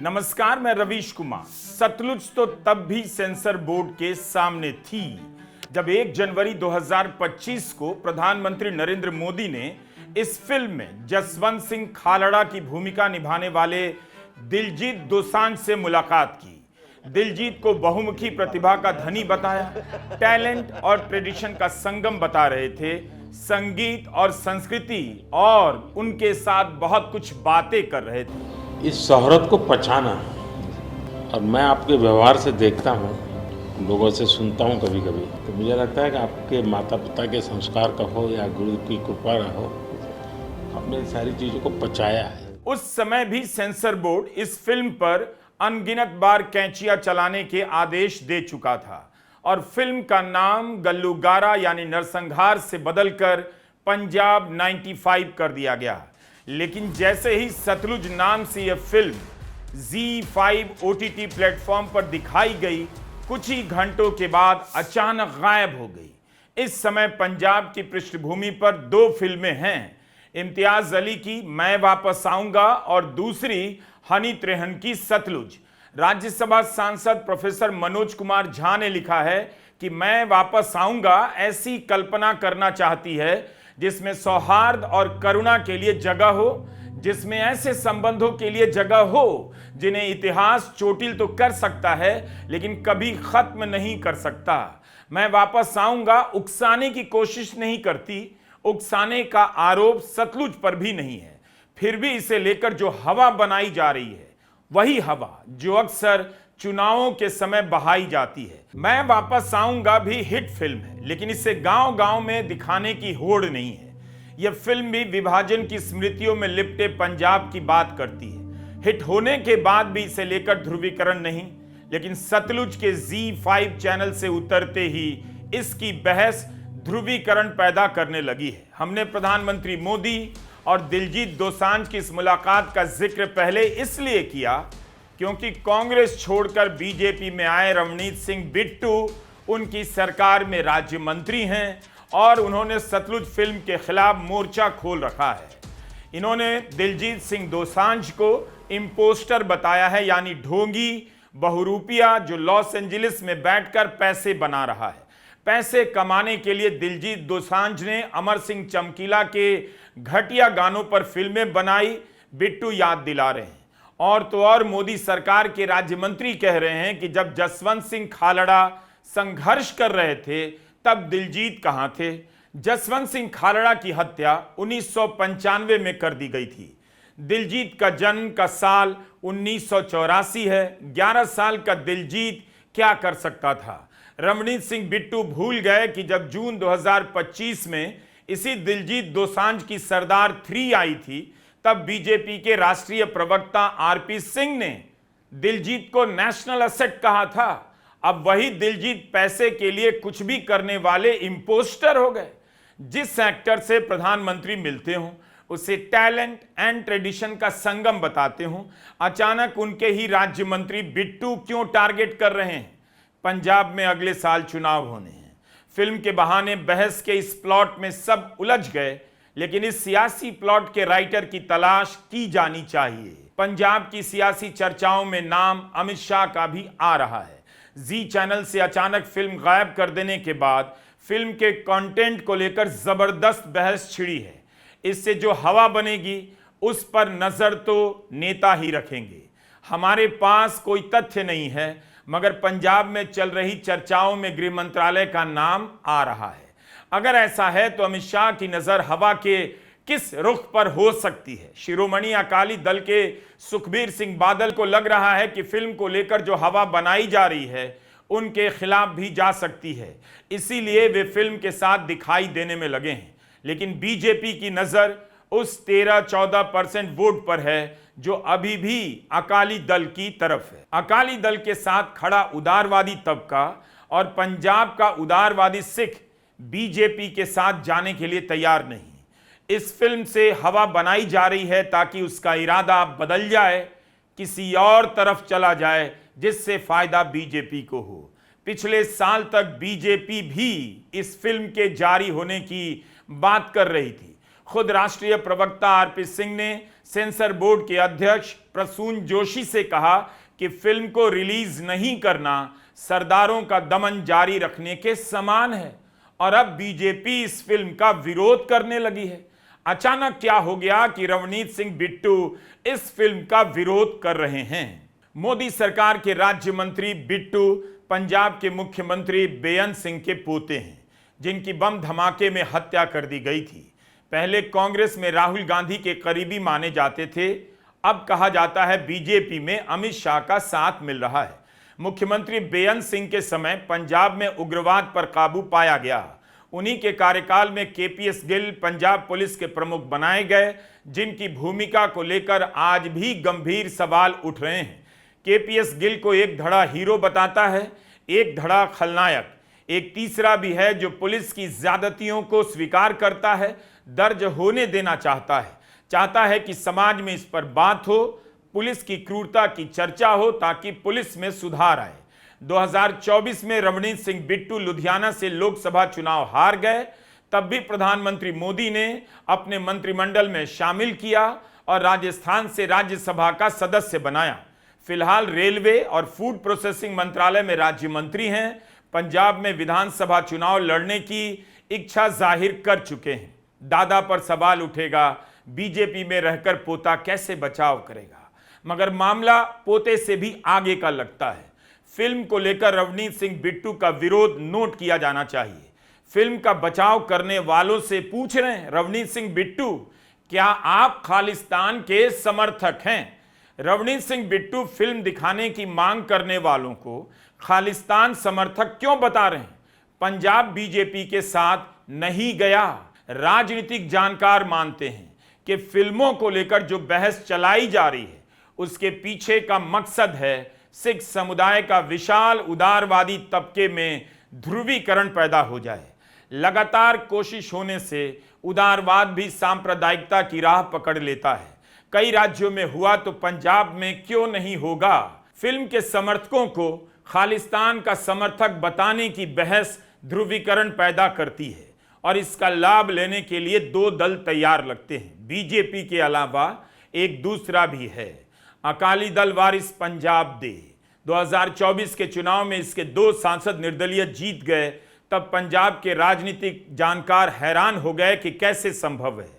नमस्कार, मैं रवीश कुमार। सतलुज तो तब भी सेंसर बोर्ड के सामने थी जब 1 जनवरी 2025 को प्रधानमंत्री नरेंद्र मोदी ने इस फिल्म में जसवंत सिंह खालड़ा की भूमिका निभाने वाले दिलजीत दोसांझ से मुलाकात की। दिलजीत को बहुमुखी प्रतिभा का धनी बताया, टैलेंट और ट्रेडिशन का संगम बता रहे थे, संगीत और संस्कृति और उनके साथ बहुत कुछ बातें कर रहे थे। इस शोहरत को पहचाना, और मैं आपके व्यवहार से देखता हूँ, लोगों से सुनता हूँ कभी कभी, तो मुझे लगता है कि आपके माता पिता के संस्कार का हो या गुरु की कृपा का हो, आपने सारी चीज़ों को पचाया है। उस समय भी सेंसर बोर्ड इस फिल्म पर अनगिनत बार कैंचियां चलाने के आदेश दे चुका था और फिल्म का नाम गल्लूगारा यानी नरसंहार से बदलकर पंजाब 95 कर दिया गया। लेकिन जैसे ही सतलुज नाम से यह फिल्म ZEE5 OTT प्लेटफॉर्म पर दिखाई गई, कुछ ही घंटों के बाद अचानक गायब हो गई। इस समय पंजाब की पृष्ठभूमि पर 2 फिल्में हैं, इम्तियाज अली की मैं वापस आऊंगा और दूसरी हनी त्रेहन की सतलुज। राज्यसभा सांसद प्रोफेसर मनोज कुमार झा ने लिखा है कि मैं वापस आऊंगा ऐसी कल्पना करना चाहती है जिसमें सौहार्द और करुणा के लिए जगह हो, जिसमें ऐसे संबंधों के लिए जगह हो जिन्हें इतिहास चोटिल तो कर सकता है लेकिन कभी खत्म नहीं कर सकता। मैं वापस आऊंगा उकसाने की कोशिश नहीं करती, उकसाने का आरोप सतलुज पर भी नहीं है। फिर भी इसे लेकर जो हवा बनाई जा रही है वही हवा जो अक्सर चुनावों के समय बहाई जाती है। मैं वापस आऊंगा भी हिट फिल्म है, लेकिन इसे गांव-गांव में दिखाने की होड़ नहीं है। यह फिल्म भी विभाजन की स्मृतियों में लिपटे पंजाब की बात करती है। हिट होने के बाद भी इसे लेकर ध्रुवीकरण नहीं, लेकिन सतलुज के ZEE5 चैनल से उतरते ही इसकी बहस ध्रुवीकरण पैदा करने लगी है। हमने प्रधानमंत्री मोदी और दिलजीत दोसांझ की इस मुलाकात का जिक्र पहले इसलिए किया क्योंकि कांग्रेस छोड़कर बीजेपी में आए रमणीत सिंह बिट्टू उनकी सरकार में राज्य मंत्री हैं और उन्होंने सतलुज फिल्म के खिलाफ मोर्चा खोल रखा है। इन्होंने दिलजीत सिंह दोसांझ को इम्पोस्टर बताया है, यानी ढोंगी बहुरूपिया जो लॉस एंजलिस में बैठकर पैसे बना रहा है। पैसे कमाने के लिए दिलजीत दोसांझ ने अमर सिंह चमकीला के घटिया गानों पर फिल्में बनाई, बिट्टू याद दिला रहे हैं। और तो और मोदी सरकार के राज्य मंत्री कह रहे हैं कि जब जसवंत सिंह खालड़ा संघर्ष कर रहे थे तब दिलजीत कहां थे। जसवंत सिंह खालड़ा की हत्या 1995 में कर दी गई थी। दिलजीत का जन्म का साल 1984 है। 11 साल का दिलजीत क्या कर सकता था। रमणीत सिंह बिट्टू भूल गए कि जब जून 2025 में इसी दिलजीत दोसांझ की सरदार 3 आई थी, तब बीजेपी के राष्ट्रीय प्रवक्ता RP सिंह ने दिलजीत को नेशनल एसेट कहा था। अब वही दिलजीत पैसे के लिए कुछ भी करने वाले इम्पोस्टर हो गए। जिस एक्टर से प्रधानमंत्री मिलते हों उसे टैलेंट एंड ट्रेडिशन का संगम बताते हों, अचानक उनके ही राज्य मंत्री बिट्टू क्यों टारगेट कर रहे हैं। पंजाब में अगले साल चुनाव होने हैं। फिल्म के बहाने बहस के इस प्लॉट में सब उलझ गए, लेकिन इस सियासी प्लॉट के राइटर की तलाश की जानी चाहिए। पंजाब की सियासी चर्चाओं में नाम अमित शाह का भी आ रहा है। जी चैनल से अचानक फिल्म गायब कर देने के बाद फिल्म के कंटेंट को लेकर जबरदस्त बहस छिड़ी है। इससे जो हवा बनेगी उस पर नजर तो नेता ही रखेंगे। हमारे पास कोई तथ्य नहीं है, मगर पंजाब में चल रही चर्चाओं में गृह मंत्रालय का नाम आ रहा है। अगर ऐसा है तो अमित शाह की नजर हवा के किस रुख पर हो सकती है। शिरोमणि अकाली दल के सुखबीर सिंह बादल को लग रहा है कि फिल्म को लेकर जो हवा बनाई जा रही है उनके खिलाफ भी जा सकती है, इसीलिए वे फिल्म के साथ दिखाई देने में लगे हैं। लेकिन बीजेपी की नजर उस 13-14% वोट पर है जो अभी भी अकाली दल की तरफ है। अकाली दल के साथ खड़ा उदारवादी तबका और पंजाब का उदारवादी सिख बीजेपी के साथ जाने के लिए तैयार नहीं। इस फिल्म से हवा बनाई जा रही है ताकि उसका इरादा बदल जाए, किसी और तरफ चला जाए जिससे फायदा बीजेपी को हो। पिछले साल तक बीजेपी भी इस फिल्म के जारी होने की बात कर रही थी। खुद राष्ट्रीय प्रवक्ता आरपी सिंह ने सेंसर बोर्ड के अध्यक्ष प्रसून जोशी से कहा कि फिल्म को रिलीज नहीं करना सरदारों का दमन जारी रखने के समान है और अब बीजेपी इस फिल्म का विरोध करने लगी है। अचानक क्या हो गया कि रवनीत सिंह बिट्टू इस फिल्म का विरोध कर रहे हैं? मोदी सरकार के राज्य मंत्री बिट्टू पंजाब के मुख्यमंत्री बेअंत सिंह के पोते हैं, जिनकी बम धमाके में हत्या कर दी गई थी। पहले कांग्रेस में राहुल गांधी के करीबी माने जाते थे, अब कहा जाता है बीजेपी में अमित शाह का साथ मिल रहा है। मुख्यमंत्री बेअंत सिंह के समय पंजाब में उग्रवाद पर काबू पाया गया। उन्हीं के कार्यकाल में केपीएस गिल पंजाब पुलिस के प्रमुख बनाए गए, जिनकी भूमिका को लेकर आज भी गंभीर सवाल उठ रहे हैं। केपीएस गिल को एक धड़ा हीरो बताता है, एक धड़ा खलनायक, एक तीसरा भी है जो पुलिस की ज्यादतियों को स्वीकार करता है, दर्ज होने देना चाहता है कि समाज में इस पर बात हो, पुलिस की क्रूरता की चर्चा हो ताकि पुलिस में सुधार आए। 2024 में रवनीत सिंह बिट्टू लुधियाना से लोकसभा चुनाव हार गए, तब भी प्रधानमंत्री मोदी ने अपने मंत्रिमंडल में शामिल किया और राजस्थान से राज्यसभा का सदस्य बनाया। फिलहाल रेलवे और फूड प्रोसेसिंग मंत्रालय में राज्य मंत्री हैं। पंजाब में विधानसभा चुनाव लड़ने की इच्छा जाहिर कर चुके हैं। दादा पर सवाल उठेगा, बीजेपी में रहकर पोता कैसे बचाव करेगा? मगर मामला पोते से भी आगे का लगता है। फिल्म को लेकर रवनीत सिंह बिट्टू का विरोध नोट किया जाना चाहिए। फिल्म का बचाव करने वालों से पूछ रहे हैं, रवनीत सिंह बिट्टू, क्या आप खालिस्तान के समर्थक हैं? रवनीत सिंह बिट्टू फिल्म दिखाने की मांग करने वालों को खालिस्तान समर्थक क्यों बता रहे हैं? पंजाब बीजेपी के साथ नहीं गया। राजनीतिक जानकार मानते हैं कि फिल्मों को लेकर जो बहस चलाई जा रही है उसके पीछे का मकसद है सिख समुदाय का विशाल उदारवादी तबके में ध्रुवीकरण पैदा हो जाए। लगातार कोशिश होने से उदारवाद भी सांप्रदायिकता की राह पकड़ लेता है। कई राज्यों में हुआ तो पंजाब में क्यों नहीं होगा? फिल्म के समर्थकों को खालिस्तान का समर्थक बताने की बहस ध्रुवीकरण पैदा करती है और इसका लाभ लेने के लिए दो दल तैयार लगते हैं। बीजेपी के अलावा एक दूसरा भी है, अकाली दल वारिस पंजाब दे। 2024 के चुनाव में इसके 2 सांसद निर्दलीय जीत गए, तब पंजाब के राजनीतिक जानकार हैरान हो गए कि कैसे संभव है।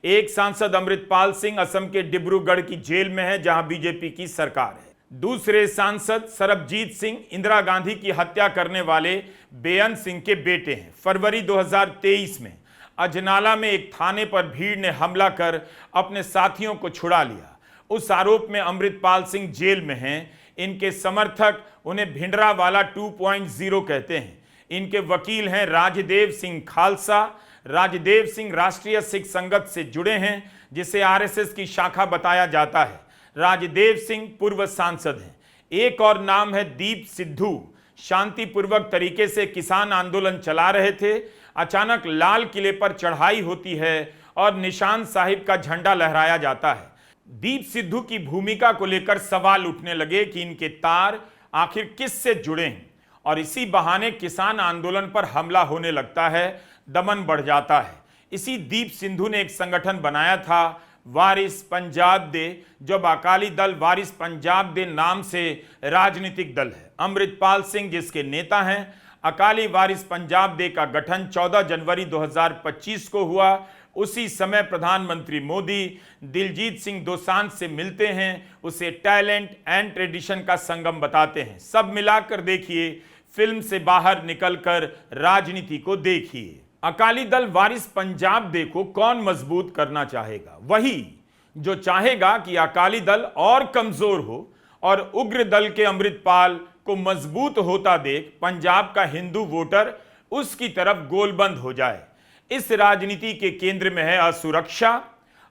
एक सांसद अमृतपाल सिंह असम के डिब्रूगढ़ की जेल में है, जहां बीजेपी की सरकार है। दूसरे सांसद सरबजीत सिंह इंदिरा गांधी की हत्या करने वाले बेअंत सिंह के बेटे हैं। फरवरी 2023 में अजनाला में एक थाने पर भीड़ ने हमला कर अपने साथियों को छुड़ा लिया। उस आरोप में अमृतपाल सिंह जेल में हैं। इनके समर्थक उन्हें भिंडरावाला 2.0 कहते हैं। इनके वकील हैं राजदेव सिंह खालसा। राजदेव सिंह राष्ट्रीय सिख संगत से जुड़े हैं, जिसे आरएसएस की शाखा बताया जाता है। राजदेव सिंह पूर्व सांसद हैं। एक और नाम है दीप सिद्धू। शांतिपूर्वक तरीके से किसान आंदोलन चला रहे थे। अचानक लाल किले पर चढ़ाई होती है और निशान साहिब का झंडा लहराया जाता है। दीप सिद्धू की भूमिका को लेकर सवाल उठने लगे कि इनके तार आखिर किससे जुड़े हैं, और इसी बहाने किसान आंदोलन पर हमला होने लगता है, दमन बढ़ जाता है। इसी दीप सिद्धू ने एक संगठन बनाया था, वारिस पंजाब दे, जो अकाली दल वारिस पंजाब दे नाम से राजनीतिक दल है। अमृतपाल सिंह जिसके नेता हैं। अकाली वारिस पंजाब दे का गठन 14 जनवरी 2025 को हुआ। उसी समय प्रधानमंत्री मोदी दिलजीत सिंह दोसांझ से मिलते हैं, उसे टैलेंट एंड ट्रेडिशन का संगम बताते हैं। सब मिलाकर देखिए, फिल्म से बाहर निकलकर राजनीति को देखिए। अकाली दल वारिस पंजाब दे को कौन मजबूत करना चाहेगा? वही जो चाहेगा कि अकाली दल और कमजोर हो और उग्र दल के अमृतपाल को मजबूत होता देख पंजाब का हिंदू वोटर उसकी तरफ गोलबंद हो जाए। इस राजनीति के केंद्र में है असुरक्षा।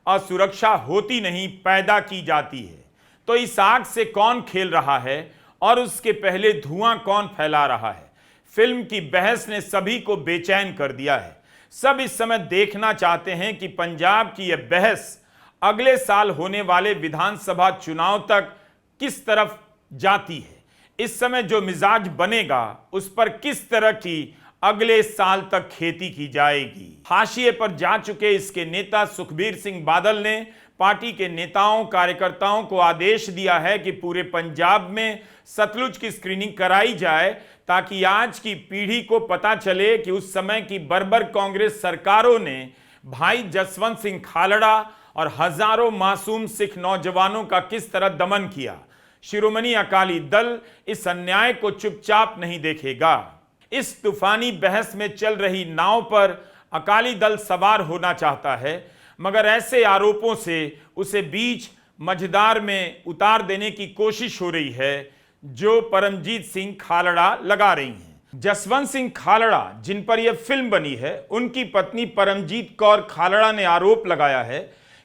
असुरक्षा होती नहीं, पैदा की जाती है। तो इस आग से कौन खेल रहा है और उसके पहले धुआं कौन फैला रहा है? फिल्म की बहस ने सभी को बेचैन कर दिया है। सब इस समय देखना चाहते हैं कि पंजाब की यह बहस अगले साल होने वाले विधानसभा चुनाव तक किस तरफ जाती है। इस समय जो मिजाज बनेगा उस पर किस तरह की अगले साल तक खेती की जाएगी। हाशिए पर जा चुके इसके नेता सुखबीर सिंह बादल ने पार्टी के नेताओं कार्यकर्ताओं को आदेश दिया है कि पूरे पंजाब में सतलुज की स्क्रीनिंग कराई जाए, ताकि आज की पीढ़ी को पता चले कि उस समय की बर्बर कांग्रेस सरकारों ने भाई जसवंत सिंह खालड़ा और हजारों मासूम सिख नौजवानों का किस तरह दमन किया। शिरोमणि अकाली दल इस अन्याय को चुपचाप नहीं देखेगा। इस तूफानी बहस में चल रही नाव पर अकाली दल सवार होना चाहता है, मगर ऐसे आरोपों से उसे बीच मझधार में उतार देने की कोशिश हो रही है जो परमजीत सिंह खालड़ा लगा रही हैं। जसवंत सिंह खालड़ा जिन पर यह फिल्म बनी है, उनकी पत्नी परमजीत कौर खालड़ा ने आरोप लगाया है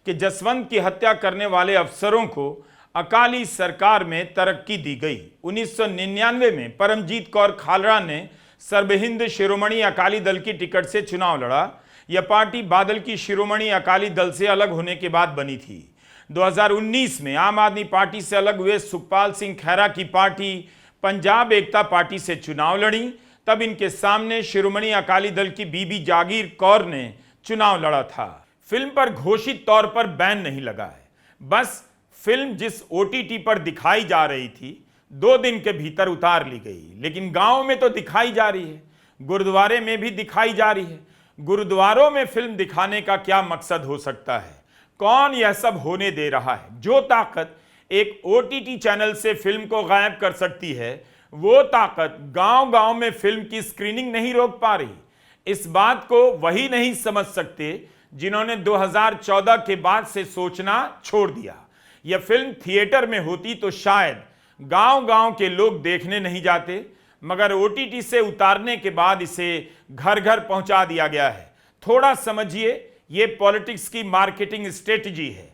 कि जसवंत की हत्या करने वाले अफसरों को अकाली सरकार में तरक्की दी गई। 1999 में परमजीत कौर खालड़ा ने सर्वहिंद शिरोमणि अकाली दल की टिकट से चुनाव लड़ा। यह पार्टी बादल की शिरोमणि अकाली दल से अलग होने के बाद बनी थी। 2019 में आम आदमी पार्टी से अलग हुए सुखपाल सिंह खैरा की पार्टी पंजाब एकता पार्टी से चुनाव लड़ी। तब इनके सामने शिरोमणि अकाली दल की बीबी जागीर कौर ने चुनाव लड़ा था। फिल्म पर घोषित तौर पर बैन नहीं लगा है, बस फिल्म जिस OTT पर दिखाई जा रही थी 2 दिन के भीतर उतार ली गई। लेकिन गांव में तो दिखाई जा रही है, गुरुद्वारे में भी दिखाई जा रही है। गुरुद्वारों में फिल्म दिखाने का क्या मकसद हो सकता है? कौन यह सब होने दे रहा है? जो ताकत एक OTT चैनल से फिल्म को गायब कर सकती है, वो ताकत गांव-गांव में फिल्म की स्क्रीनिंग नहीं रोक पा रही। इस बात को वही नहीं समझ सकते जिन्होंने 2014 के बाद से सोचना छोड़ दिया। यह फिल्म थिएटर में होती तो शायद गांव-गांव के लोग देखने नहीं जाते, मगर OTT से उतारने के बाद इसे घर घर पहुंचा दिया गया है। थोड़ा समझिए, ये पॉलिटिक्स की मार्केटिंग स्ट्रेटजी है।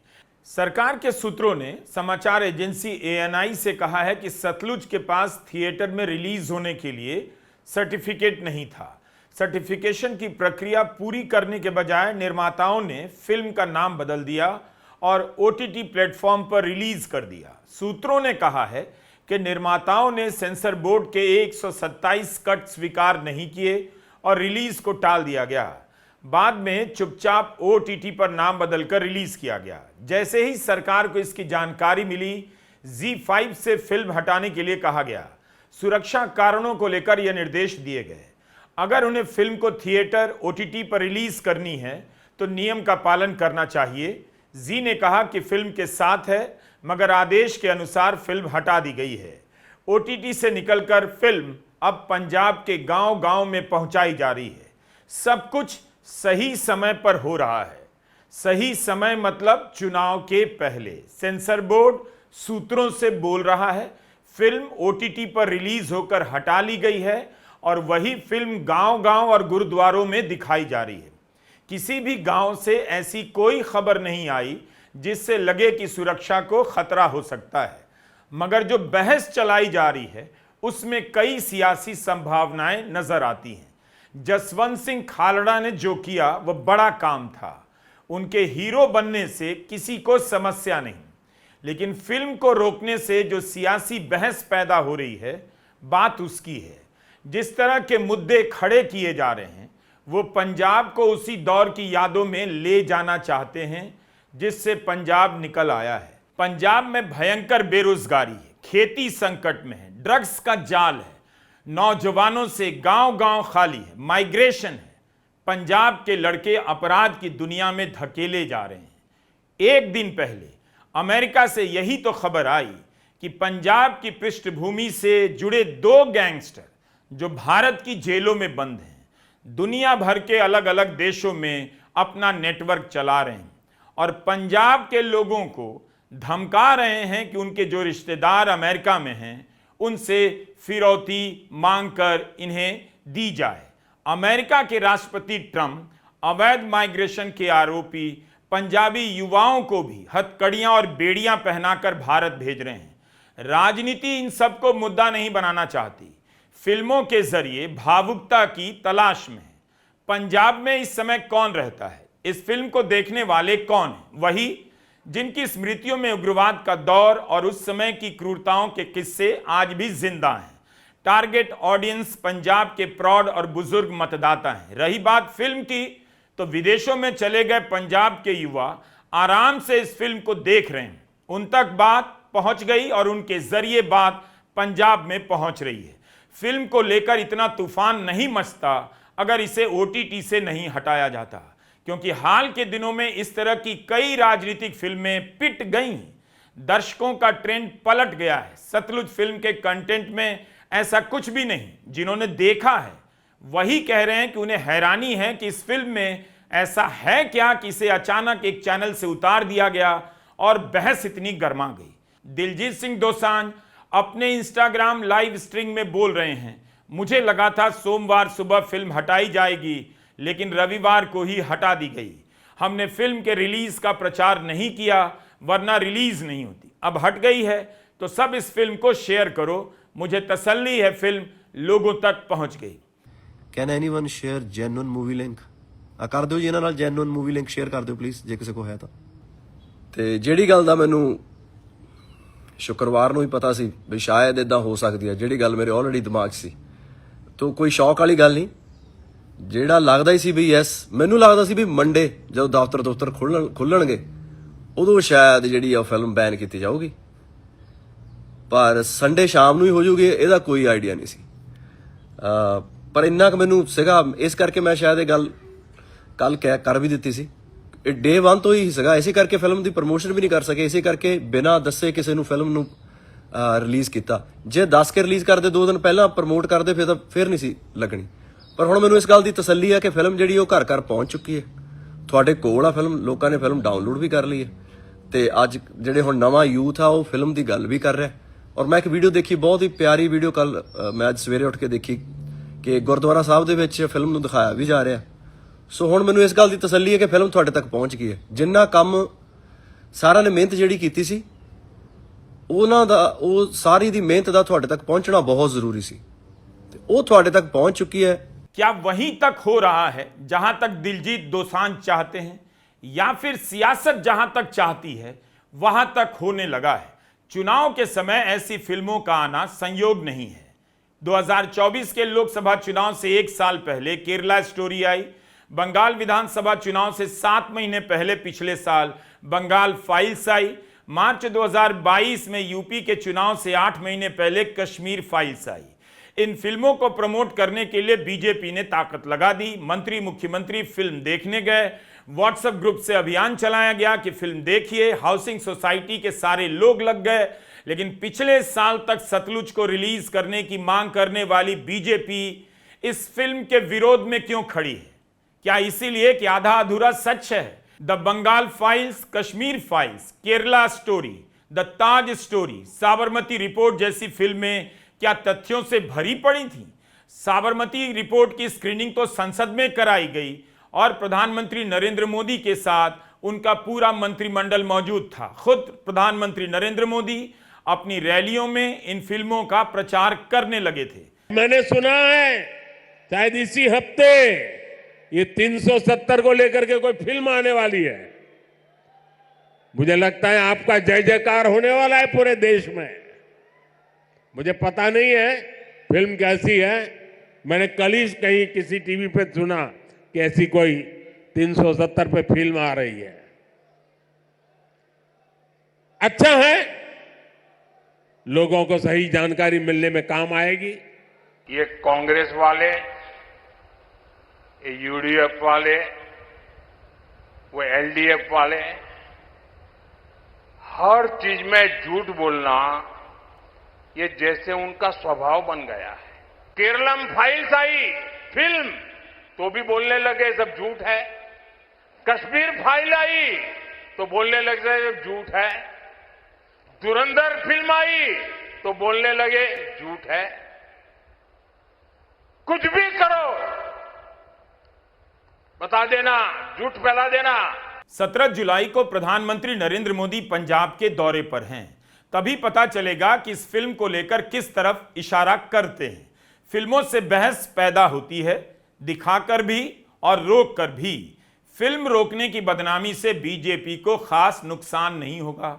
सरकार के सूत्रों ने समाचार एजेंसी ANI से कहा है कि सतलुज के पास थिएटर में रिलीज होने के लिए सर्टिफिकेट नहीं था। सर्टिफिकेशन की प्रक्रिया पूरी करने के बजाय निर्माताओं ने फिल्म का नाम बदल दिया और OTT प्लेटफॉर्म पर रिलीज कर दिया। सूत्रों ने कहा है कि निर्माताओं ने सेंसर बोर्ड के 127 कट स्वीकार नहीं किए और रिलीज को टाल दिया गया। बाद में चुपचाप OTT पर नाम बदलकर रिलीज किया गया। जैसे ही सरकार को इसकी जानकारी मिली, ZEE5 से फिल्म हटाने के लिए कहा गया। सुरक्षा कारणों को लेकर यह निर्देश दिए गए। अगर उन्हें फिल्म को थिएटर OTT पर रिलीज करनी है तो नियम का पालन करना चाहिए। जी ने कहा कि फिल्म के साथ है, मगर आदेश के अनुसार फिल्म हटा दी गई है। OTT से निकलकर फिल्म अब पंजाब के गांव-गांव में पहुंचाई जा रही है। सब कुछ सही समय पर हो रहा है। सही समय मतलब चुनाव के पहले। सेंसर बोर्ड सूत्रों से बोल रहा है, फिल्म OTT पर रिलीज होकर हटा ली गई है और वही फिल्म गांव-गांव और गुरुद्वारों में दिखाई जा रही है। किसी भी गांव से ऐसी कोई खबर नहीं आई जिससे लगे कि सुरक्षा को खतरा हो सकता है, मगर जो बहस चलाई जा रही है उसमें कई सियासी संभावनाएं नजर आती हैं। जसवंत सिंह खालड़ा ने जो किया वह बड़ा काम था। उनके हीरो बनने से किसी को समस्या नहीं, लेकिन फिल्म को रोकने से जो सियासी बहस पैदा हो रही है, बात उसकी है। जिस तरह के मुद्दे खड़े किए जा रहे हैं वो पंजाब को उसी दौर की यादों में ले जाना चाहते हैं जिससे पंजाब निकल आया है। पंजाब में भयंकर बेरोजगारी है, खेती संकट में है, ड्रग्स का जाल है, नौजवानों से गांव-गांव खाली है, माइग्रेशन है। पंजाब के लड़के अपराध की दुनिया में धकेले जा रहे हैं। एक दिन पहले अमेरिका से यही तो खबर आई कि पंजाब की पृष्ठभूमि से जुड़े 2 गैंगस्टर जो भारत की जेलों में बंद हैं, दुनिया भर के अलग अलग देशों में अपना नेटवर्क चला रहे हैं और पंजाब के लोगों को धमका रहे हैं कि उनके जो रिश्तेदार अमेरिका में हैं उनसे फिरौती मांगकर इन्हें दी जाए। अमेरिका के राष्ट्रपति ट्रंप अवैध माइग्रेशन के आरोपी पंजाबी युवाओं को भी हथकड़ियां और बेड़ियां पहनाकर भारत भेज रहे हैं। राजनीति इन सबको मुद्दा नहीं बनाना चाहती, फिल्मों के जरिए भावुकता की तलाश में है। पंजाब में इस समय कौन रहता है? इस फिल्म को देखने वाले कौन हैं? वही जिनकी स्मृतियों में उग्रवाद का दौर और उस समय की क्रूरताओं के किस्से आज भी जिंदा हैं। टारगेट ऑडियंस पंजाब के प्रौढ़ और बुजुर्ग मतदाता हैं। रही बात फिल्म की, तो विदेशों में चले गए पंजाब के युवा आराम से इस फिल्म को देख रहे हैं। उन तक बात पहुंच गई और उनके जरिए बात पंजाब में पहुंच रही है। फिल्म को लेकर इतना तूफान नहीं मचता अगर इसे ओटीटी से नहीं हटाया जाता, क्योंकि हाल के दिनों में इस तरह की कई राजनीतिक फिल्में पिट गईं। दर्शकों का ट्रेंड पलट गया है। सतलुज फिल्म के कंटेंट में ऐसा कुछ भी नहीं। जिन्होंने देखा है वही कह रहे हैं कि उन्हें हैरानी है कि इस फिल्म में ऐसा है क्या कि इसे अचानक एक चैनल से उतार दिया गया और बहस इतनी गर्मा गई। दिलजीत सिंह दोसांझ अपने इंस्टाग्राम लाइव स्ट्रीम में बोल रहे हैं, मुझे लगा था सोमवार सुबह फिल्म हटाई जाएगी, लेकिन रविवार को ही हटा दी गई। हमने फिल्म के रिलीज का प्रचार नहीं किया, वरना रिलीज नहीं होती। अब हट गई है तो सब इस फिल्म को शेयर करो। मुझे तसल्ली है फिल्म लोगों तक पहुंच गई। Can anyone share genuine movie link? ਕਰ ਦਿਓ ਜੀ ਇਹਨਾਂ ਨਾਲ ਜੈਨੂਇਨ ਮੂਵੀ ਲਿੰਕ ਸ਼ੇਅਰ ਕਰ ਦਿਓ ਪਲੀਜ਼, ਜੇ ਕਿਸੇ ਕੋ ਹੈ ਤਾਂ। ਤੇ ਜਿਹੜੀ ਗੱਲ ਦਾ ਮੈਨੂੰ ਸ਼ੁੱਕਰਵਾਰ ਨੂੰ ਹੀ ਪਤਾ ਸੀ ਵੀ ਸ਼ਾਇਦ ਇਦਾਂ ਹੋ ਸਕਦੀ ਹੈ, ਜਿਹੜੀ ਗੱਲ ਮੇਰੇ ਆਲਰੇਡੀ ਦਿਮਾਗ 'ਚ ਸੀ, ਤਾਂ ਕੋਈ ਸ਼ੌਕ ਵਾਲੀ ਗੱਲ ਨਹੀਂ। ਜਿਹੜਾ ਲੱਗਦਾ ਹੀ ਸੀ ਵੀ ਯੈਸ, ਮੈਨੂੰ ਲੱਗਦਾ ਸੀ ਵੀ ਮੰਡੇ ਜਦੋਂ ਦਫ਼ਤਰ ਖੁੱਲਣਗੇ ਉਦੋਂ ਸ਼ਾਇਦ ਜਿਹੜੀ ਆ ਫਿਲਮ ਬੈਨ ਕੀਤੀ ਜਾਊਗੀ, ਪਰ ਸੰਡੇ ਸ਼ਾਮ ਨੂੰ ਹੀ ਹੋ ਜੂਗੀ ਇਹਦਾ ਕੋਈ ਆਈਡੀਆ ਨਹੀਂ ਸੀ। ਪਰ ਇੰਨਾ ਕੁ ਮੈਨੂੰ ਸੀਗਾ, ਇਸ ਕਰਕੇ ਮੈਂ ਸ਼ਾਇਦ ਇਹ ਗੱਲ ਕੱਲ ਕਰ ਵੀ ਦਿੱਤੀ ਸੀ। ਇਹ ਡੇ 1 ਤੋਂ ਹੀ ਸੀਗਾ, ਇਸੇ ਕਰਕੇ ਫਿਲਮ ਦੀ ਪ੍ਰਮੋਸ਼ਨ ਵੀ ਨਹੀਂ ਕਰ ਸਕੇ, ਇਸੇ ਕਰਕੇ ਬਿਨਾਂ ਦੱਸੇ ਕਿਸੇ ਨੂੰ ਫਿਲਮ ਨੂੰ ਰਿਲੀਜ਼ ਕੀਤਾ। ਜੇ ਦੱਸ ਕੇ ਰਿਲੀਜ਼ ਕਰਦੇ 2 ਦਿਨ ਪਹਿਲਾਂ ਪ੍ਰਮੋਟ ਕਰਦੇ ਫਿਰ ਨਹੀਂ ਸੀ ਲੱਗਣੀ। ਪਰ ਹੁਣ ਮੈਨੂੰ ਇਸ ਗੱਲ ਦੀ ਤਸੱਲੀ ਹੈ ਕਿ ਫਿਲਮ ਜਿਹੜੀ ਉਹ ਘਰ ਘਰ ਪਹੁੰਚ ਚੁੱਕੀ ਹੈ। ਤੁਹਾਡੇ ਕੋਲ ਆ ਫਿਲਮ, ਲੋਕਾਂ ਨੇ ਫਿਲਮ ਡਾਊਨਲੋਡ ਵੀ ਕਰ ਲਈ ਹੈ ਤੇ ਅੱਜ ਜਿਹੜੇ ਹੁਣ ਨਵਾਂ ਯੂਥ ਆ ਉਹ ਫਿਲਮ ਦੀ ਗੱਲ ਵੀ ਕਰ ਰਿਹਾ। ਔਰ ਮੈਂ ਇੱਕ ਵੀਡੀਓ ਦੇਖੀ, ਬਹੁਤ ਹੀ ਪਿਆਰੀ ਵੀਡੀਓ, ਕੱਲ ਮੈਂ ਅੱਜ ਸਵੇਰੇ ਉੱਠ ਕੇ ਦੇਖੀ ਕਿ ਗੁਰਦੁਆਰਾ ਸਾਹਿਬ ਦੇ ਵਿੱਚ ਫਿਲਮ ਨੂੰ ਦਿਖਾਇਆ ਵੀ ਜਾ ਰਿਹਾ। ਸੋ ਹੁਣ ਮੈਨੂੰ ਇਸ ਗੱਲ ਦੀ ਤਸੱਲੀ ਹੈ ਕਿ ਫਿਲਮ ਤੁਹਾਡੇ ਤੱਕ ਪਹੁੰਚ ਗਈ ਹੈ। ਜਿੰਨਾ ਕੰਮ ਸਾਰਿਆਂ ਨੇ ਮਿਹਨਤ ਜਿਹੜੀ ਕੀਤੀ ਸੀ ਉਹਨਾਂ ਦਾ, ਉਹ ਸਾਰੀ ਦੀ ਮਿਹਨਤ ਦਾ ਤੁਹਾਡੇ ਤੱਕ ਪਹੁੰਚਣਾ ਬਹੁਤ ਜ਼ਰੂਰੀ ਸੀ ਤੇ ਉਹ ਤੁਹਾਡੇ ਤੱਕ ਪਹੁੰਚ ਚੁੱਕੀ ਹੈ। क्या वहीं तक हो रहा है जहां तक दिलजीत दोसांझ चाहते हैं, या फिर सियासत जहां तक चाहती है वहां तक होने लगा है? चुनाव के समय ऐसी फिल्मों का आना संयोग नहीं है। 2024 के लोकसभा चुनाव से 1 साल पहले केरला स्टोरी आई। बंगाल विधानसभा चुनाव से 7 महीने पहले पिछले साल बंगाल फाइल्स आई। मार्च 2022 में यूपी के चुनाव से 8 महीने पहले कश्मीर फाइल्स आई। इन फिल्मों को प्रमोट करने के लिए बीजेपी ने ताकत लगा दी। मंत्री मुख्यमंत्री फिल्म देखने गए, व्हाट्सएप ग्रुप से अभियान चलाया गया कि फिल्म देखिए, हाउसिंग सोसाइटी के सारे लोग लग गए। लेकिन पिछले साल तक सतलुज को रिलीज करने की मांग करने वाली बीजेपी इस फिल्म के विरोध में क्यों खड़ी है? क्या इसीलिए कि आधा अधूरा सच है? The Bengal files, Kashmir files, Kerala story, the Taj story, Sabarmati report जैसी फिल्में क्या तथ्यों से भरी पड़ी थी? साबरमती रिपोर्ट की स्क्रीनिंग तो संसद में कराई गई और प्रधानमंत्री नरेंद्र मोदी के साथ उनका पूरा मंत्रिमंडल मौजूद था। खुद प्रधानमंत्री नरेंद्र मोदी अपनी रैलियों में इन फिल्मों का प्रचार करने लगे थे। मैंने सुना है शायद इसी हफ्ते ये 370 को लेकर के कोई फिल्म आने वाली है। मुझे लगता है आपका जय जयकार होने वाला है पूरे देश में। मुझे पता नहीं है फिल्म कैसी है, मैंने कल ही कहीं किसी टीवी पे सुना कि ऐसी कोई 370 पे फिल्म आ रही है। अच्छा है, लोगों को सही जानकारी मिलने में काम आएगी। ये कांग्रेस वाले, ये यूडीएफ वाले, वो एलडीएफ वाले, हर चीज में झूठ बोलना ये जैसे उनका स्वभाव बन गया है। केरलम फाइल्स आई फिल्म तो भी बोलने लगे सब झूठ है। कश्मीर फाइल आई तो बोलने लगे सब झूठ है। धुरंधर फिल्म आई तो बोलने लगे झूठ है। कुछ भी करो बता देना, झूठ फैला देना। 17 जुलाई को प्रधानमंत्री नरेंद्र मोदी पंजाब के दौरे पर हैं। तभी पता चलेगा कि इस फिल्म को लेकर किस तरफ इशारा करते हैं। फिल्मों से बहस पैदा होती है, दिखाकर भी और रोक कर भी। फिल्म रोकने की बदनामी से बीजेपी को खास नुकसान नहीं होगा,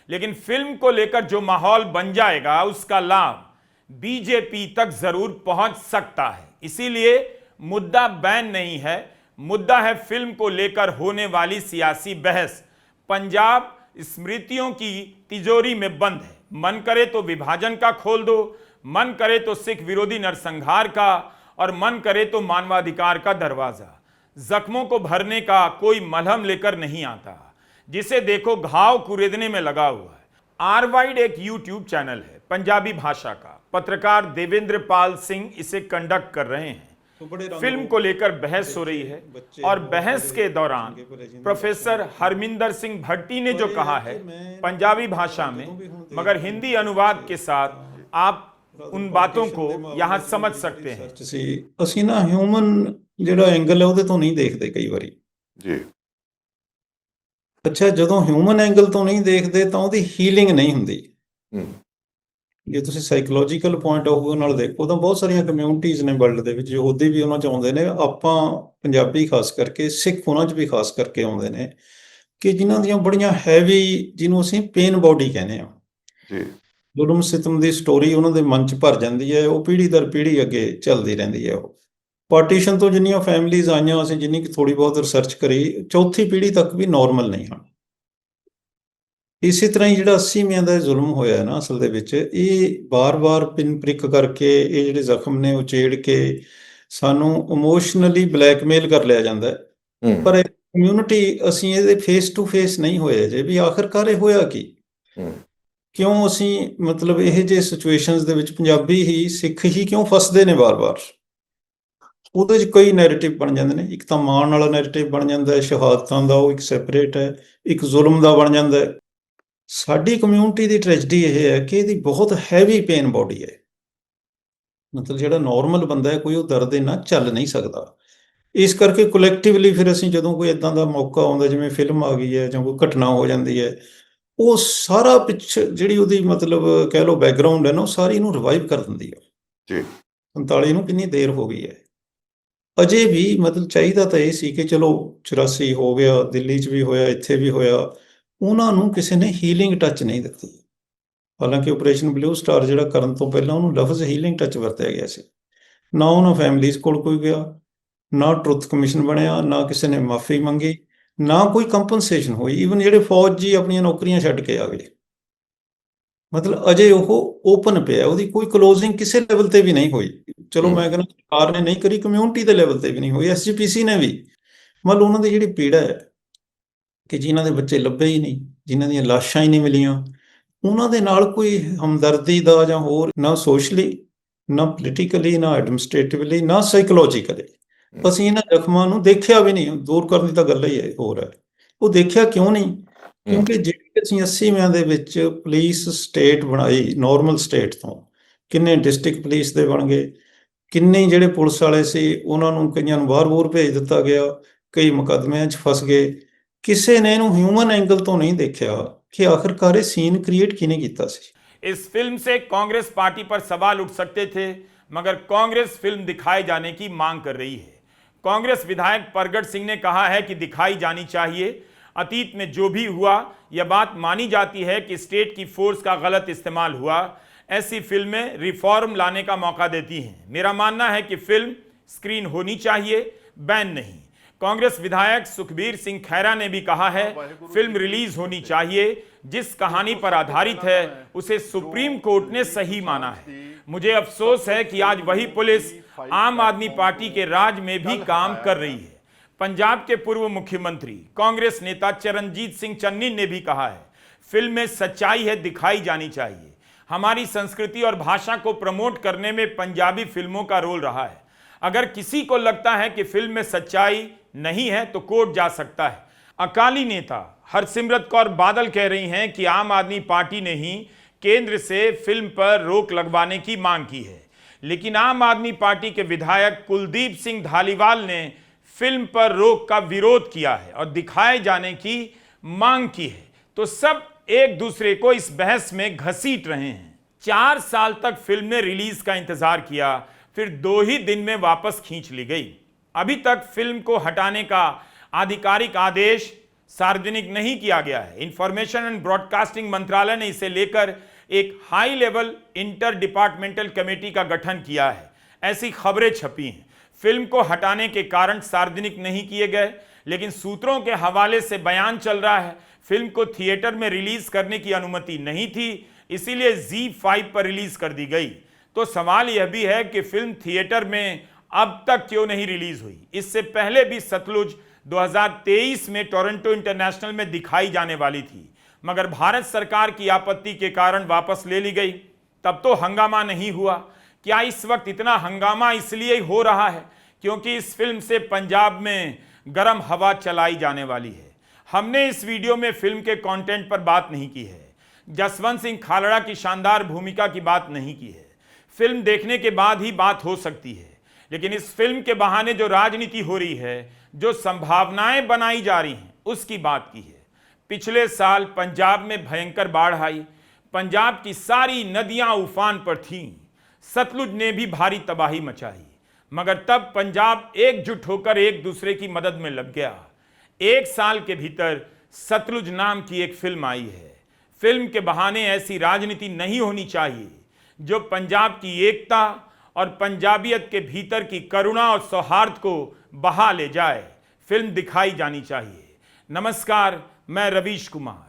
लेकिन फिल्म को लेकर जो माहौल बन जाएगा उसका लाभ बीजेपी तक जरूर पहुंच सकता है। इसीलिए मुद्दा बैन नहीं है, मुद्दा है फिल्म को लेकर होने वाली सियासी बहस। पंजाब स्मृतियों की तिजोरी में बंद है, मन करे तो विभाजन का खोल दो, मन करे तो सिख विरोधी नरसंहार का, और मन करे तो मानवाधिकार का दरवाजा। जख्मों को भरने का कोई मलहम लेकर नहीं आता, जिसे देखो घाव कुरेदने में लगा हुआ है। आरवाइड एक यूट्यूब चैनल है पंजाबी भाषा का, पत्रकार देवेंद्र पाल सिंह इसे कंडक्ट कर रहे हैं। फिल्म को लेकर बहस हो रही है और बहस के दौरान प्रोफेसर हरमिंदर सिंह भट्टी ने जो कहा है पंजाबी भाषा में, मगर हिंदी अनुवाद के साथ आप उन बातों को यहां समझ सकते हैं। ਅਸੀਂ ਨਾ ਹਿਊਮਨ ਜਿਹੜਾ ਐਂਗਲ ਹੈ ਉਹਦੇ ਤੋਂ ਨਹੀਂ ਦੇਖਦੇ ਕਈ ਵਾਰੀ ਜੀ ਅੱਛਾ ਜਦੋਂ ਹਿਊਮਨ ਐਂਗਲ ਤੋਂ ਨਹੀਂ ਦੇਖਦੇ ਤਾਂ ਉਹਦੀ ਹੀਲਿੰਗ ਨਹੀਂ ਹੁੰਦੀ ਹੂੰ ਜੇ ਤੁਸੀਂ ਸਾਈਕੋਲੋਜੀਕਲ ਪੁਆਇੰਟ ਆਫ ਵਿਊ ਨਾਲ ਦੇਖੋ ਤਾਂ ਬਹੁਤ ਸਾਰੀਆਂ ਕਮਿਊਨਿਟੀਜ਼ ਨੇ ਵਰਲਡ ਦੇ ਵਿੱਚ ਯਹੂਦੀ ਵੀ ਉਹਨਾਂ ਚ ਆਉਂਦੇ ਨੇ, ਆਪਾਂ ਪੰਜਾਬੀ ਖਾਸ ਕਰਕੇ, ਸਿੱਖ ਉਹਨਾਂ ਚ ਵੀ ਖਾਸ ਕਰਕੇ ਆਉਂਦੇ ਨੇ ਕਿ ਜਿਨ੍ਹਾਂ ਦੀਆਂ ਬੜੀਆਂ ਹੈਵੀ, ਜਿਹਨੂੰ ਅਸੀਂ ਪੇਨ ਬੋਡੀ ਕਹਿੰਦੇ ਆ, ਜੀ ਜ਼ੁਲਮ ਸਿਤਮ ਦੀ ਸਟੋਰੀ ਉਹਨਾਂ ਦੇ ਮਨ ਚ ਭਰ ਜਾਂਦੀ ਹੈ, ਉਹ ਪੀੜ੍ਹੀ ਦਰ ਪੀੜ੍ਹੀ ਅੱਗੇ ਚੱਲਦੀ ਰਹਿੰਦੀ ਹੈ। ਉਹ ਪਾਰਟੀਸ਼ਨ ਤੋਂ ਜਿੰਨੀਆਂ ਫੈਮਿਲੀਜ਼ ਆਈਆਂ, ਅਸੀਂ ਜਿੰਨੀ ਕਿ ਥੋੜੀ ਬਹੁਤ ਰਿਸਰਚ ਕਰੀ, ਚੌਥੀ ਪੀੜ੍ਹੀ ਤੱਕ ਵੀ ਨਾਰਮਲ ਨਹੀਂ ਹਨ। ਇਸੇ ਤਰ੍ਹਾਂ ਹੀ ਜਿਹੜਾ 80ਵਿਆਂ ਦਾ ਜ਼ੁਲਮ ਹੋਇਆ ਨਾ, ਅਸਲ ਦੇ ਵਿੱਚ ਇਹ ਬਾਰ-ਬਾਰ ਪਿੰਨ ਪ੍ਰਿਕ ਕਰਕੇ, ਇਹ ਜਿਹੜੇ ਜ਼ਖਮ ਨੇ ਉਚੇੜ ਕੇ ਸਾਨੂੰ ਇਮੋਸ਼ਨਲੀ ਬਲੈਕਮੇਲ ਕਰ ਲਿਆ ਜਾਂਦਾ ਹੈ। ਹੂੰ ਪਰ ਕਮਿਊਨਿਟੀ ਅਸੀਂ ਇਹਦੇ ਫੇਸ ਟੂ ਫੇਸ ਨਹੀਂ ਹੋਏ ਜੇ ਵੀ ਆਖਰਕਾਰ ਇਹ ਹੋਇਆ ਕੀ, ਹੂੰ ਕਿਉਂ ਅਸੀਂ ਮਤਲਬ ਇਹ ਜਿਹੇ ਸਿਚੁਏਸ਼ਨਸ ਦੇ ਵਿੱਚ ਪੰਜਾਬੀ ਹੀ, ਸਿੱਖ ਹੀ ਕਿਉਂ ਫਸਦੇ ਨੇ ਵਾਰ-ਵਾਰ। ਉਹਦੇ 'ਚ ਕਈ ਨੈਰੇਟਿਵ ਬਣ ਜਾਂਦੇ ਨੇ, ਇੱਕ ਤਾਂ ਮਾਣ ਵਾਲਾ ਨੈਰੇਟਿਵ ਬਣ ਜਾਂਦਾ ਹੈ, ਸ਼ਹਾਦਤਾਂ ਦਾ ਉਹ ਇੱਕ ਸੈਪਰੇਟ ਹੈ, ਇੱਕ ਜ਼ੁਲਮ ਦਾ ਬਣ ਜਾਂਦਾ ਹੈ। ਸਾਡੀ ਕਮਿਊਨਿਟੀ ਦੀ ਟ੍ਰੈਜਡੀ ਇਹ ਹੈ ਕਿ ਇਹਦੀ ਬਹੁਤ ਹੈਵੀ ਪੇਨ ਬੋਡੀ ਹੈ, ਮਤਲਬ ਜਿਹੜਾ ਨਾਰਮਲ ਬੰਦਾ ਹੈ ਕੋਈ ਉਹ ਦਰਦ ਨਾਲ ਚੱਲ ਨਹੀਂ ਸਕਦਾ। ਇਸ ਕਰਕੇ ਕੋਲੈਕਟਿਵਲੀ ਫਿਰ ਅਸੀਂ ਜਦੋਂ ਕੋਈ ਇਦਾਂ ਦਾ ਮੌਕਾ ਆਉਂਦਾ, ਜਿਵੇਂ ਫਿਲਮ ਆ ਗਈ ਹੈ ਜਾਂ ਕੋਈ ਘਟਨਾ ਹੋ ਜਾਂਦੀ ਹੈ, ਉਹ ਸਾਰਾ ਪਿੱਛੇ ਜਿਹੜੀ ਉਹਦੀ ਮਤਲਬ ਕਹਿ ਲਓ ਬੈਕਗਰਾਉਂਡ ਹੈ ਨਾ, ਉਹ ਸਾਰੀ ਨੂੰ ਰਿਵਾਈਵ ਕਰ ਦਿੰਦੀ ਹੈ। ਜੀ 45 ਨੂੰ ਕਿੰਨੀ ਦੇਰ ਹੋ ਗਈ ਹੈ, ਅਜੇ ਵੀ ਮਤਲਬ ਚਾਹੀਦਾ ਤਾਂ ਇਹ ਸੀ ਕਿ ਚਲੋ 84 ਹੋ ਗਿਆ, ਦਿੱਲੀ 'ਚ ਵੀ ਹੋਇਆ, ਇੱਥੇ ਵੀ ਹੋਇਆ, ਉਹਨਾਂ ਨੂੰ ਕਿਸੇ ਨੇ ਹੀਲਿੰਗ ਟੱਚ ਨਹੀਂ ਦਿੱਤੀ। ਹਾਲਾਂਕਿ ਆਪਰੇਸ਼ਨ ਬਲੂ ਸਟਾਰ ਜਿਹੜਾ ਕਰਨ ਤੋਂ ਪਹਿਲਾਂ ਉਹਨੂੰ ਲਫ਼ਜ਼ ਹੀਲਿੰਗ ਟੱਚ ਵਰਤਿਆ ਗਿਆ ਸੀ। ਨਾ ਉਹਨਾਂ ਫੈਮਲੀਜ਼ ਕੋਲ ਕੋਈ ਗਿਆ, ਨਾ ਟਰੁੱਥ ਕਮਿਸ਼ਨ ਬਣਿਆ, ਨਾ ਕਿਸੇ ਨੇ ਮਾਫੀ ਮੰਗੀ, ਨਾ ਕੋਈ ਕੰਪਨਸੇਸ਼ਨ ਹੋਈ। ਈਵਨ ਜਿਹੜੇ ਫੌਜ ਜੀ ਆਪਣੀਆਂ ਨੌਕਰੀਆਂ ਛੱਡ ਕੇ ਆ ਗਏ, ਮਤਲਬ ਅਜੇ ਉਹ ਓਪਨ ਪਿਆ, ਉਹਦੀ ਕੋਈ ਕਲੋਜ਼ਿੰਗ ਕਿਸੇ ਲੈਵਲ ਤੇ ਵੀ ਨਹੀਂ ਹੋਈ। ਚਲੋ ਮੈਂ ਕਹਿੰਦਾ ਸਰਕਾਰ ਨੇ ਨਹੀਂ ਕਰੀ, ਕਮਿਊਨਿਟੀ ਦੇ ਲੈਵਲ ਤੇ ਵੀ ਨਹੀਂ ਹੋਈ, SGPC ਨੇ ਵੀ। ਮਤਲਬ ਉਹਨਾਂ ਦੀ ਜਿਹੜੀ ਪੀੜਾ ਹੈ ਕਿ ਜਿਨ੍ਹਾਂ ਦੇ ਬੱਚੇ ਲੱਭੇ ਹੀ ਨਹੀਂ, ਜਿਨ੍ਹਾਂ ਦੀਆਂ ਲਾਸ਼ਾਂ ਹੀ ਨਹੀਂ ਮਿਲੀਆਂ, ਉਹਨਾਂ ਦੇ ਨਾਲ ਕੋਈ ਹਮਦਰਦੀ ਦਾ ਜਾਂ ਹੋਰ, ਨਾ ਸੋਸ਼ਲੀ, ਨਾ ਪੋਲੀਟੀਕਲੀ, ਨਾ ਐਡਮਿਨਿਸਟ੍ਰੇਟਿਵਲੀ, ਨਾ ਸਾਈਕੋਲੋਜੀਕਲੀ ਅਸੀਂ ਇਹਨਾਂ ਜ਼ਖਮਾਂ ਨੂੰ ਦੇਖਿਆ ਵੀ ਨਹੀਂ। ਦੂਰ ਕਰਨ ਦੀ ਤਾਂ ਗੱਲ ਹੀ ਹੈ, ਹੋਰ ਹੈ। ਉਹ ਦੇਖਿਆ ਕਿਉਂ ਨਹੀਂ? ਕਿਉਂਕਿ ਜਿਹੜੇ ਅਸੀਂ 80ਵਿਆਂ ਦੇ ਵਿੱਚ ਪੁਲਿਸ ਸਟੇਟ ਬਣਾਈ, ਨਾਰਮਲ ਸਟੇਟ ਤੋਂ ਕਿੰਨੇ ਡਿਸਟ੍ਰਿਕਟ ਪੁਲਿਸ ਦੇ ਬਣ ਗਏ, ਕਿੰਨੇ ਜਿਹੜੇ ਪੁਲਿਸ ਵਾਲੇ ਸੀ ਉਹਨਾਂ ਨੂੰ ਕਈਆਂ ਨੂੰ ਬਾਹਰ-ਬੂਰ ਭੇਜ ਦਿੱਤਾ ਗਿਆ, ਕਈ ਮੁਕੱਦਮਿਆਂ 'ਚ ਫਸ ਗਏ। ਕਿਸੇ ਨੇ ਇਹਨੂੰ ਹਿਊਮਨ ਐਂਗਲ ਤੋਂ ਨਹੀਂ ਦੇਖਿਆ कि आखिरकार ये सीन क्रिएट किने कीता सी। इस फिल्म से कांग्रेस पार्टी पर सवाल उठ सकते थे, मगर कांग्रेस फिल्म दिखाए जाने की मांग कर रही है। कांग्रेस विधायक परगट सिंह ने कहा है कि दिखाई जानी चाहिए। अतीत में जो भी हुआ, यह बात मानी जाती है कि स्टेट की फोर्स का गलत इस्तेमाल हुआ। ऐसी फिल्में रिफॉर्म लाने का मौका देती हैं। मेरा मानना है कि फिल्म स्क्रीन होनी चाहिए, बैन नहीं। कांग्रेस विधायक सुखबीर सिंह खैरा ने भी कहा है फिल्म रिलीज होनी चाहिए। जिस कहानी पर आधारित है उसे सुप्रीम कोर्ट ने सही माना है। मुझे अफसोस है कि आज वही पुलिस आम आदमी पार्टी के राज में भी काम कर रही है। पंजाब के पूर्व मुख्यमंत्री कांग्रेस नेता चरणजीत सिंह चन्नी ने भी कहा है फिल्म में सच्चाई है, दिखाई जानी चाहिए। हमारी संस्कृति और भाषा को प्रमोट करने में पंजाबी फिल्मों का रोल रहा है। अगर किसी को लगता है कि फिल्म में सच्चाई नहीं है तो कोर्ट जा सकता है। अकाली नेता हरसिमरत कौर बादल कह रही हैं कि आम आदमी पार्टी ने ही केंद्र से फिल्म पर रोक लगवाने की मांग की है, लेकिन आम आदमी पार्टी के विधायक कुलदीप सिंह धालीवाल ने फिल्म पर रोक का विरोध किया है और दिखाए जाने की मांग की है। तो सब एक दूसरे को इस बहस में घसीट रहे हैं। 4 साल तक फिल्म ने रिलीज का इंतजार किया, फिर 2 ही दिन में वापस खींच ली गई। अभी तक फिल्म को हटाने का आधिकारिक आदेश सार्वजनिक नहीं किया गया है। इंफॉर्मेशन एंड ब्रॉडकास्टिंग मंत्रालय ने इसे लेकर एक high level inter departmental committee का गठन किया है, ऐसी खबरें छपी हैं। फिल्म को हटाने के कारण सार्वजनिक नहीं किए गए, लेकिन सूत्रों के हवाले से बयान चल रहा है फिल्म को थिएटर में रिलीज करने की अनुमति नहीं थी, इसीलिए ZEE5 पर रिलीज कर दी गई। तो सवाल यह भी है कि फिल्म थिएटर में अब तक क्यों नहीं रिलीज हुई। इससे पहले भी सतलुज 2023 में टोरंटो इंटरनेशनल में दिखाई जाने वाली थी, मगर भारत सरकार की आपत्ति के कारण वापस ले ली गई। तब तो हंगामा नहीं हुआ। क्या इस वक्त इतना हंगामा इसलिए हो रहा है क्योंकि इस फिल्म से पंजाब में गर्म हवा चलाई जाने वाली है? हमने इस वीडियो में फिल्म के कंटेंट पर बात नहीं की है, जसवंत सिंह खालड़ा की शानदार भूमिका की बात नहीं की है। फिल्म देखने के बाद ही बात हो सकती है, लेकिन इस फिल्म के बहाने जो राजनीति हो रही है, जो संभावनाएं बनाई जा रही हैं, उसकी बात की है। पिछले साल पंजाब में भयंकर बाढ़ आई, पंजाब की सारी नदियां उफान पर थीं, सतलुज ने भी भारी तबाही मचाई, मगर तब पंजाब एकजुट होकर एक दूसरे की मदद में लग गया। एक साल के भीतर सतलुज नाम की एक फिल्म आई है। फिल्म के बहाने ऐसी राजनीति नहीं होनी चाहिए जो पंजाब की एकता और पंजाबियत के भीतर की करुणा और सौहार्द को बहा ले जाए। फिल्म दिखाई जानी चाहिए। नमस्कार, मैं रवीश कुमार।